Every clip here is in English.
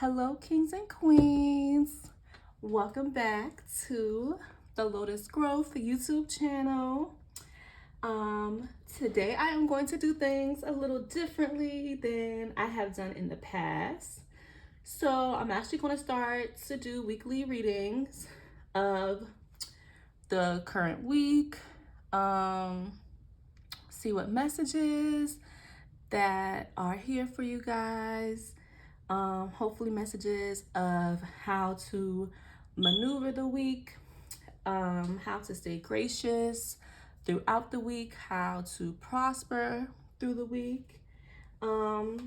Hello, kings and queens. Welcome back to the Lotus Growth YouTube channel. Today I am going to do things a little differently than I have done in the past. So I'm actually going to start to do weekly readings of the current week. See what messages that are here for you guys. Hopefully messages of how to maneuver the week, how to stay gracious throughout the week, how to prosper through the week. So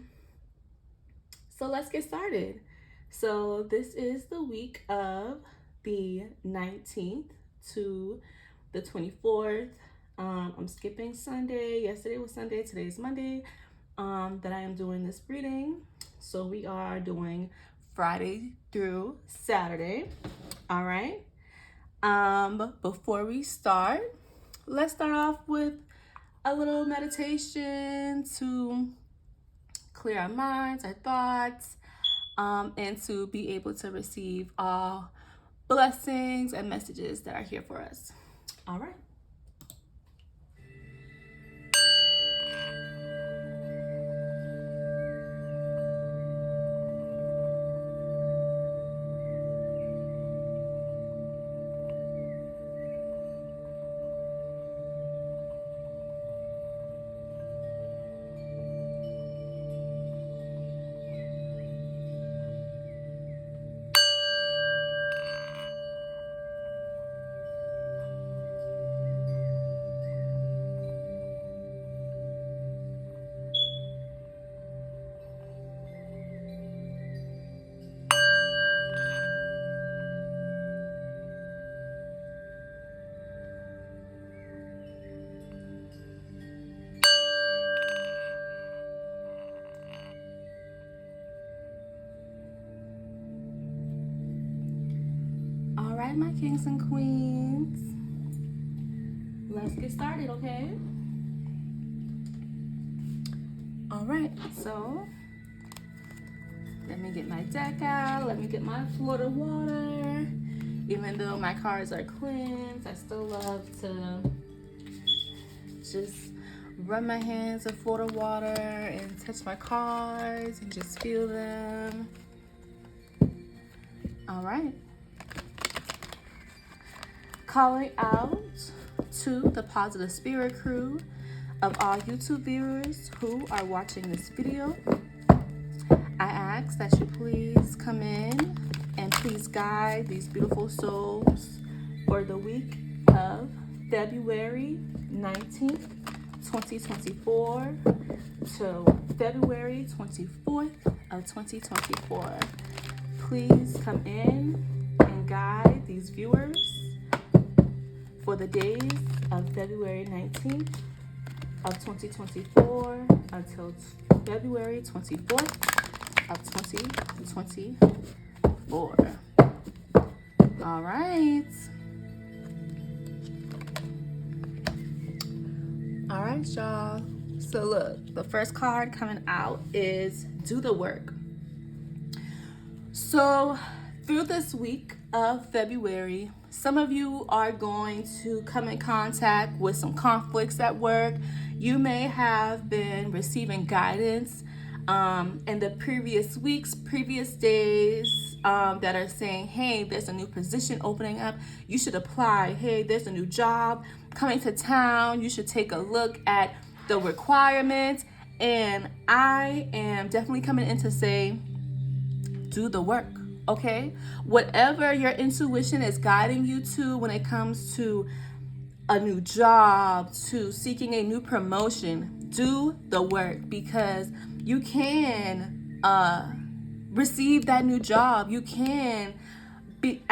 let's get started. So this is the week of the 19th to the 24th. I'm skipping Sunday. Yesterday was Sunday, today's Monday, that I am doing this reading. So we are doing Friday through Saturday. All right. Before we start, let's start off with a little meditation to clear our minds, our thoughts, and to be able to receive all blessings and messages that are here for us. All right. All right, my kings and queens. Let's get started, okay? All right, so let me get my deck out. Let me get my Florida water. Even though my cards are cleansed, I still love to just rub my hands in Florida water and touch my cards and just feel them. All right. Calling out to the Positive Spirit crew of all YouTube viewers who are watching this video. I ask that you please come in and please guide these beautiful souls for the week of February 19th, 2024 to February 24th of 2024. Please come in and guide these viewers for the days of February 19th of 2024 until February 24th of 2024. All right. All right, y'all. So look, the first card coming out is Do the Work. So through this week of February, some of you are going to come in contact with some conflicts at work. You may have been receiving guidance in the previous weeks, previous days that are saying, hey, there's a new position opening up. You should apply. Hey, there's a new job coming to town. You should take a look at the requirements. And I am definitely coming in to say, do the work. Okay, whatever your intuition is guiding you to when it comes to a new job, to seeking a new promotion, do the work, because you can receive that new job. You can be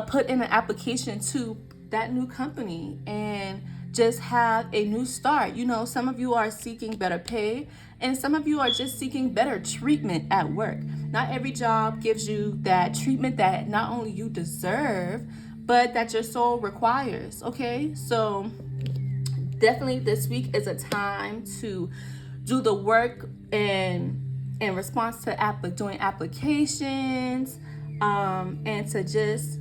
put in an application to that new company and just have a new start. You know, some of you are seeking better pay and some of you are just seeking better treatment at work. Not every job gives you that treatment that not only you deserve, but that your soul requires, okay? So definitely this week is a time to do the work and in response to doing applications, and to just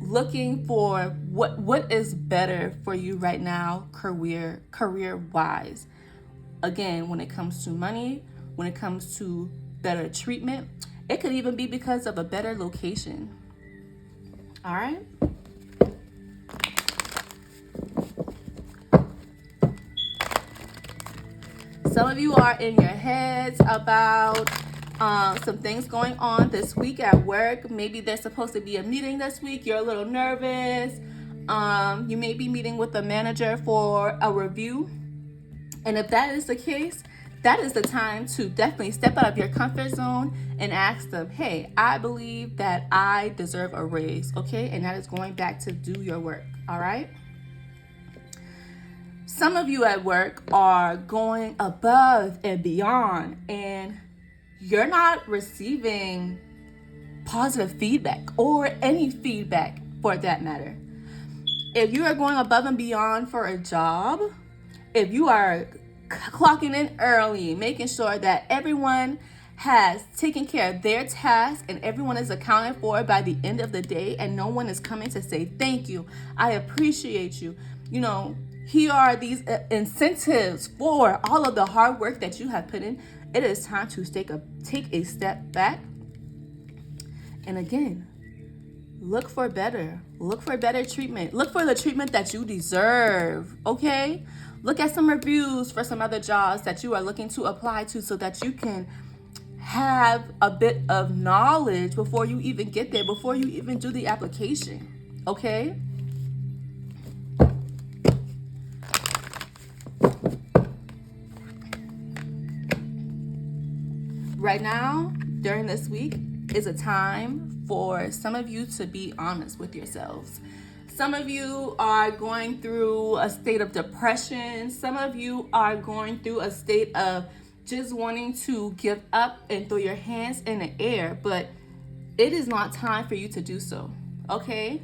looking for what is better for you right now, career wise. Again, when it comes to money, when it comes to better treatment, it could even be because of a better location. All right. Some of you are in your heads about some things going on this week at work. Maybe there's supposed to be a meeting this week. You're a little nervous. You may be meeting with the manager for a review. And if that is the case, that is the time to definitely step out of your comfort zone and ask them, hey, I believe that I deserve a raise, okay? And that is going back to do your work, all right? Some of you at work are going above and beyond, and you're not receiving positive feedback or any feedback for that matter. If you are going above and beyond for a job, if you are clocking in early, making sure that everyone has taken care of their task and everyone is accounted for by the end of the day, and no one is coming to say thank you, I appreciate you, here are these incentives for all of the hard work that you have put in. It is time to take a step back. And again, look for better treatment. Look for the treatment that you deserve, okay? Look at some reviews for some other jobs that you are looking to apply to so that you can have a bit of knowledge before you even get there, before you even do the application, okay? Right now, during this week, is a time for some of you to be honest with yourselves. Some of you are going through a state of depression. Some of you are going through a state of just wanting to give up and throw your hands in the air, but it is not time for you to do so, okay?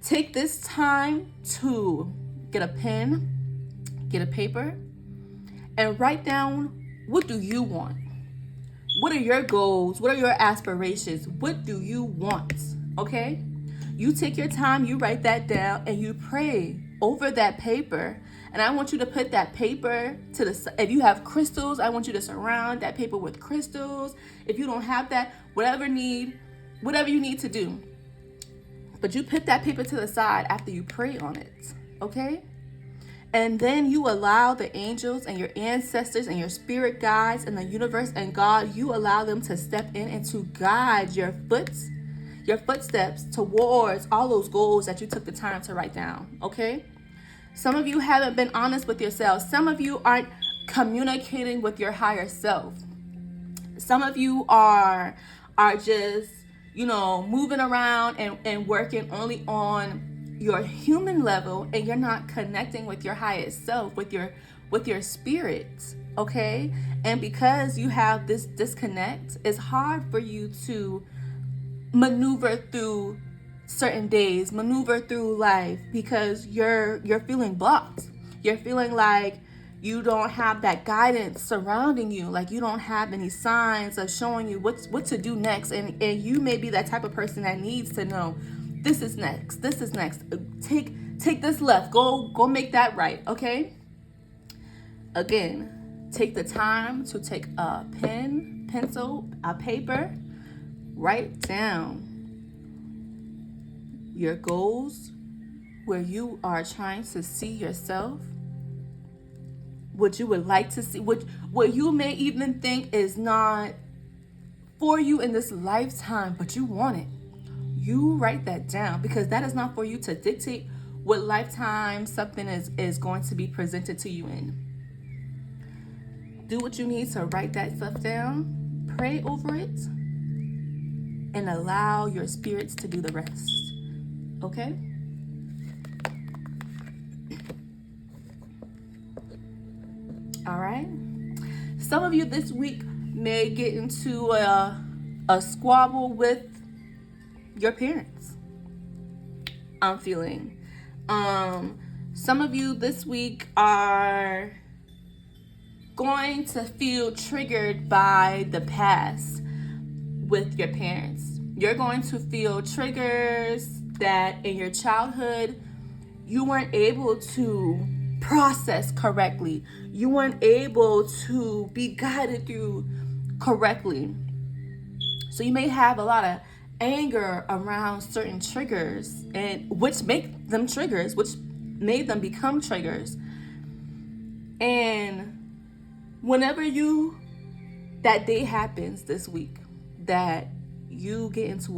Take this time to get a pen, get a paper, and write down, what do you want? What are your goals? What are your aspirations? What do you want? Okay? You take your time, you write that down, and you pray over that paper. And I want you to put that paper to the side. If you have crystals, I want you to surround that paper with crystals. If you don't have that, whatever you need to do. But you put that paper to the side after you pray on it. Okay? And then you allow the angels and your ancestors and your spirit guides and the universe and God, you allow them to step in and to guide your footsteps towards all those goals that you took the time to write down, okay? Some of you haven't been honest with yourselves. Some of you aren't communicating with your higher self. Some of you are just, moving around and working only on your human level, and you're not connecting with your highest self, with your spirit, okay? And because you have this disconnect, it's hard for you to maneuver through certain days, maneuver through life, because you're feeling blocked. You're feeling like you don't have that guidance surrounding you, like you don't have any signs of showing you what to do next, and you may be that type of person that needs to know, this is next. Take this left. Go make that right, okay? Again, take the time to take a pen, pencil, a paper, write down your goals, where you are trying to see yourself, what you would like to see, what you may even think is not for you in this lifetime, but you want it. You write that down, because that is not for you to dictate what lifetime something is going to be presented to you in. Do what you need to write that stuff down, pray over it, and allow your spirits to do the rest. Okay? All right? Some of you this week may get into a squabble with your parents, I'm feeling. Some of you this week are going to feel triggered by the past with your parents. You're going to feel triggers that in your childhood you weren't able to process correctly. You weren't able to be guided through correctly. So you may have a lot of anger around certain triggers, and which make them triggers, which made them become triggers. And whenever that day happens this week, that you get into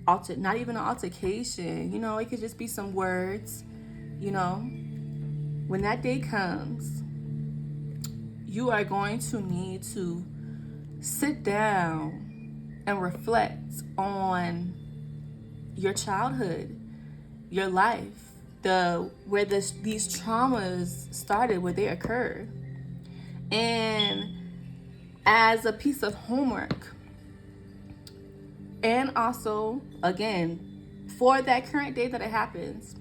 not even an altercation, it could just be some words, when that day comes, you are going to need to sit down and reflect on your childhood, your life, where these traumas started, where they occurred. And as a piece of homework, and also, again, for that current day that it happens,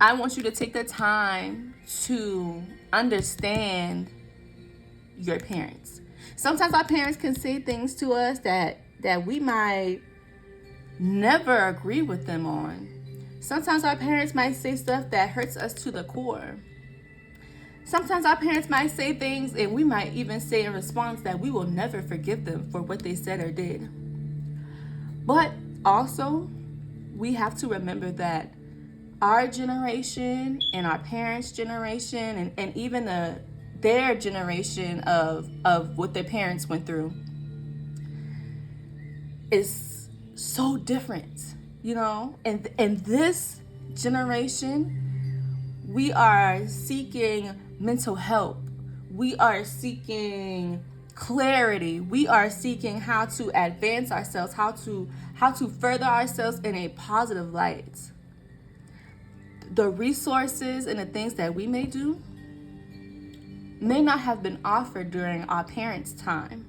I want you to take the time to understand your parents. Sometimes our parents can say things to us that we might never agree with them on. Sometimes our parents might say stuff that hurts us to the core. Sometimes our parents might say things, and we might even say in response that we will never forgive them for what they said or did. But also, we have to remember that our generation and our parents' generation and even their generation of what their parents went through is so different, And in this generation, we are seeking mental help. We are seeking clarity. We are seeking how to advance ourselves, how to further ourselves in a positive light. The resources and the things that we may do may not have been offered during our parents' time.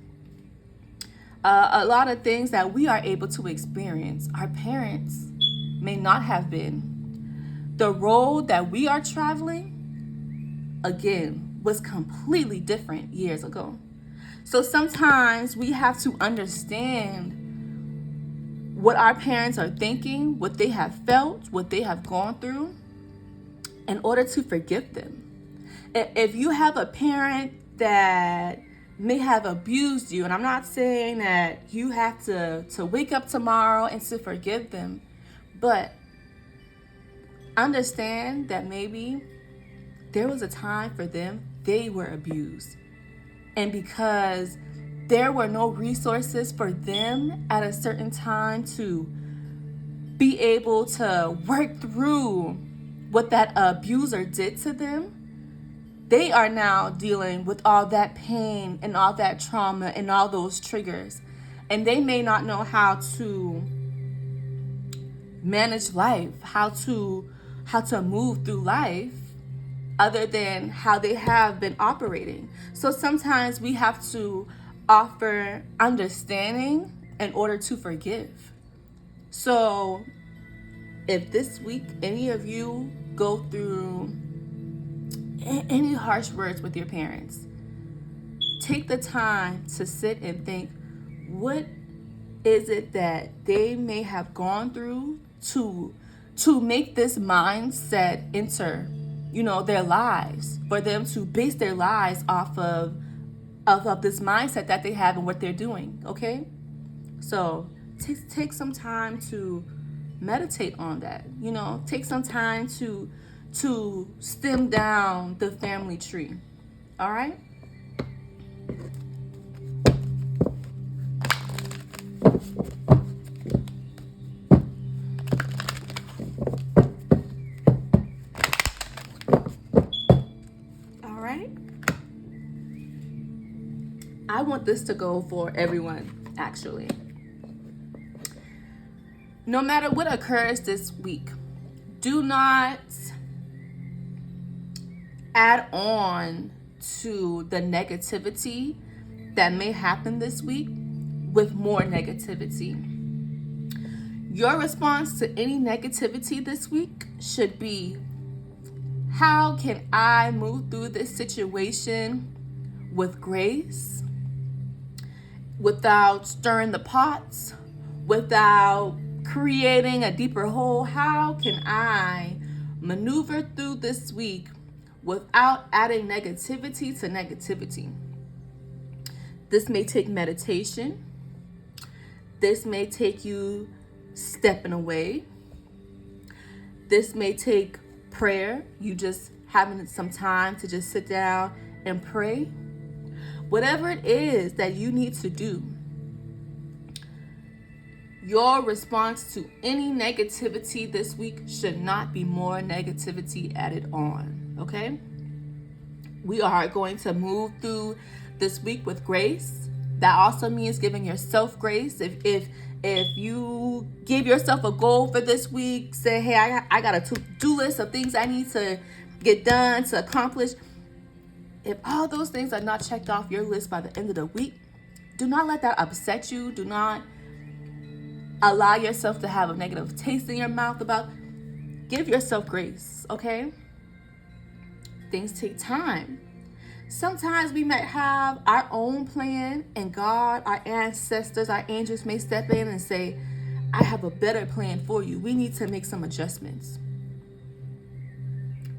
A lot of things that we are able to experience, our parents may not have been. The road that we are traveling, again, was completely different years ago. So sometimes we have to understand what our parents are thinking, what they have felt, what they have gone through, in order to forgive them. If you have a parent that may have abused you, and I'm not saying that you have to wake up tomorrow and to forgive them, but understand that maybe there was a time for them they were abused. And because there were no resources for them at a certain time to be able to work through what that abuser did to them, they are now dealing with all that pain and all that trauma and all those triggers. And they may not know how to manage life, how to move through life other than how they have been operating. So sometimes we have to offer understanding in order to forgive. So if this week any of you go through any harsh words with your parents, take the time to sit and think, what is it that they may have gone through to make this mindset enter, their lives, for them to base their lives off of this mindset that they have and what they're doing, okay? So take some time to meditate on that, take some time to stem down the family tree, all right? All right. I want this to go for everyone, actually. No matter what occurs this week, do not add on to the negativity that may happen this week with more negativity. Your response to any negativity this week should be, How can I move through this situation with grace, without stirring the pots, without creating a deeper hole? How can I maneuver through this week without adding negativity to negativity? This may take meditation. This may take you stepping away. This may take prayer, you just having some time to just sit down and pray. Whatever it is that you need to do, your response to any negativity this week should not be more negativity added on, okay? We are going to move through this week with grace. That also means giving yourself grace. If you give yourself a goal for this week, say, hey, I got a to-do list of things I need to get done, to accomplish. If all those things are not checked off your list by the end of the week, do not let that upset you. Do not allow yourself to have a negative taste in your mouth about. Give yourself grace, okay? Things take time. Sometimes we might have our own plan, and God, our ancestors, our angels may step in and say, I have a better plan for you. We need to make some adjustments.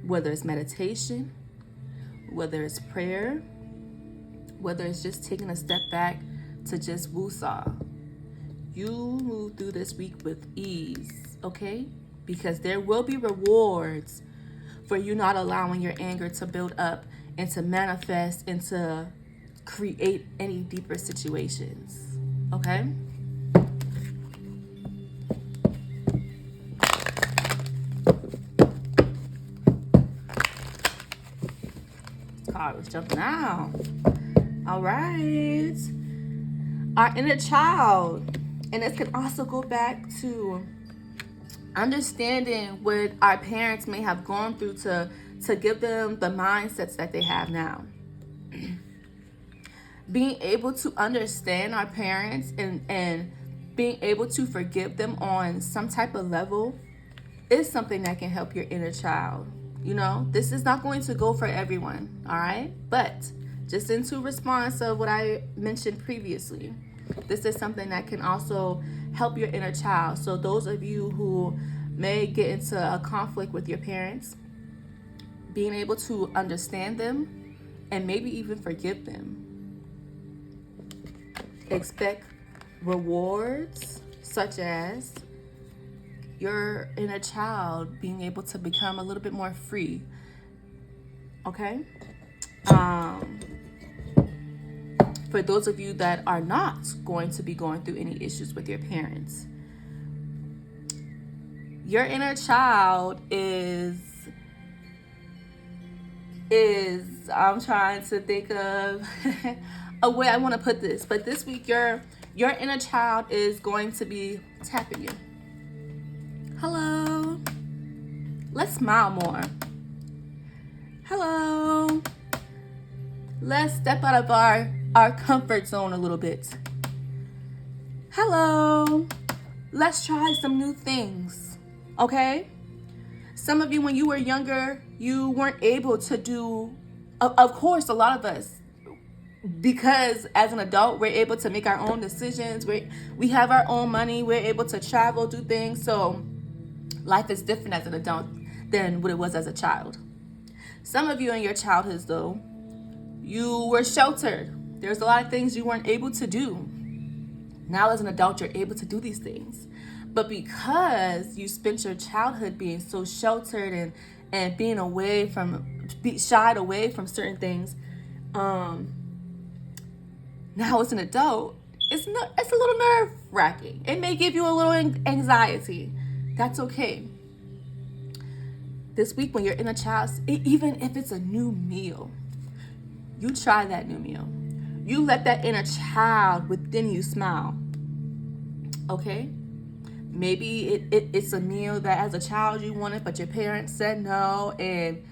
Whether it's meditation, whether it's prayer, whether it's just taking a step back to just woosah. You move through this week with ease, okay? Because there will be rewards for you not allowing your anger to build up and to manifest and to create any deeper situations, okay? This card was jumping out. All right. Our inner child. And this can also go back to understanding what our parents may have gone through to give them the mindsets that they have now. Being able to understand our parents and being able to forgive them on some type of level is something that can help your inner child. You know, this is not going to go for everyone, all right? But just into response of what I mentioned previously, this is something that can also help your inner child. So those of you who may get into a conflict with your parents, being able to understand them and maybe even forgive them. Expect rewards such as your inner child being able to become a little bit more free. Okay? For those of you that are not going to be going through any issues with your parents, your inner child is I'm trying to think of a way I want to put this, but this week your inner child is going to be tapping you. Hello. Let's smile more. Hello. Let's step out of our comfort zone a little bit. Hello. Let's try some new things. Okay? Some of you, when you were younger, you weren't able to do, of course, a lot of us, because as an adult, we're able to make our own decisions. We have our own money. We're able to travel, do things. So life is different as an adult than what it was as a child. Some of you in your childhoods, though, you were sheltered. There's a lot of things you weren't able to do. Now as an adult, you're able to do these things. But because you spent your childhood being so sheltered and being shied away from certain things, now as an adult, it's a little nerve-wracking. It may give you a little anxiety. That's okay. This week when you're in a child, even if it's a new meal, you try that new meal. You let that inner child within you smile. Okay? Maybe it's a meal that as a child you wanted, but your parents said no, and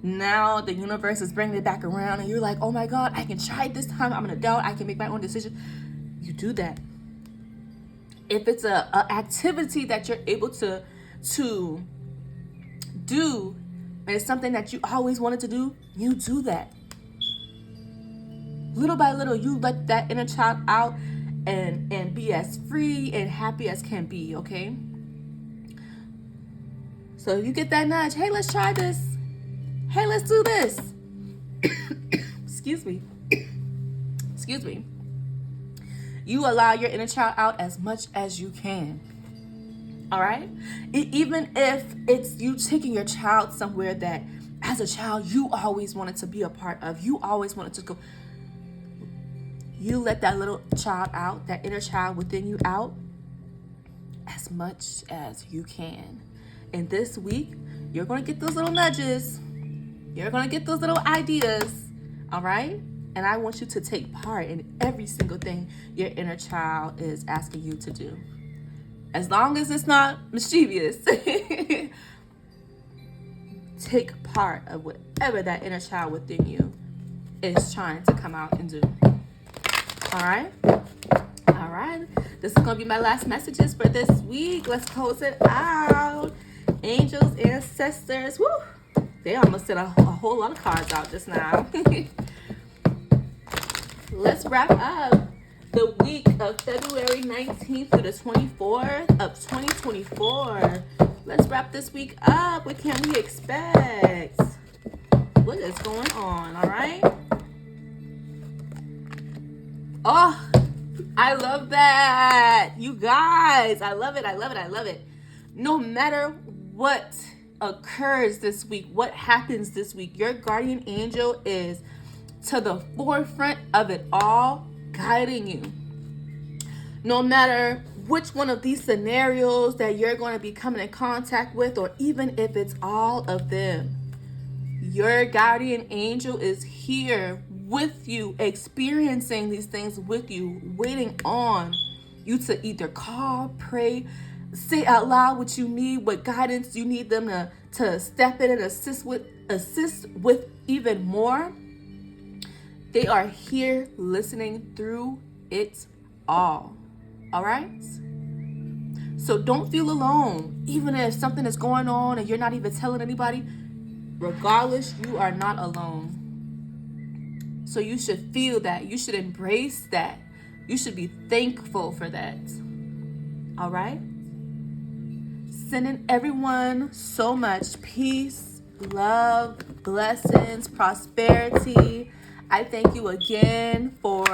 now the universe is bringing it back around, and you're like, oh my God, I can try it this time. I'm an adult. I can make my own decision. You do that. If it's a activity that you're able to do and it's something that you always wanted to do, you do that. Little by little, you let that inner child out and be as free and happy as can be, okay? So if you get that nudge, hey, let's try this. Hey, let's do this. Excuse me. Excuse me. You allow your inner child out as much as you can. All right? Even if it's you taking your child somewhere that as a child you always wanted to be a part of, you always wanted to go. You let that little child out, that inner child within you out as much as you can. And this week, you're going to get those little nudges. You're going to get those little ideas. All right? And I want you to take part in every single thing your inner child is asking you to do. As long as it's not mischievous, take part of whatever that inner child within you is trying to come out and do. All right? All right. This is going to be my last messages for this week. Let's close it out. Angels, ancestors. Woo! They almost sent a whole lot of cards out just now. Let's wrap up the week of February 19th through the 24th of 2024. Let's wrap this week up. What can we expect? What is going on? All right? Oh, I love that. You guys, I love it. I love it. I love it. No matter what occurs this week, what happens this week, your guardian angel is to the forefront of it all, guiding you. No matter which one of these scenarios that you're going to be coming in contact with, or even if it's all of them, your guardian angel is here with you, experiencing these things with you, waiting on you to either call, pray, say out loud what you need, what guidance you need them to step in and assist with even more. They are here listening through it all. All right? So don't feel alone. Even if something is going on and you're not even telling anybody, regardless, you are not alone. So you should feel that. You should embrace that. You should be thankful for that. All right? Sending everyone so much peace, love, blessings, prosperity. I thank you again for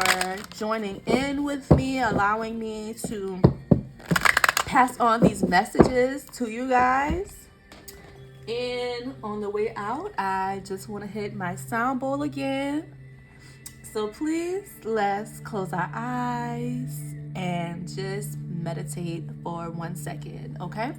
joining in with me, allowing me to pass on these messages to you guys. And on the way out, I just want to hit my sound bowl again. So please, let's close our eyes and just meditate for 1 second, okay?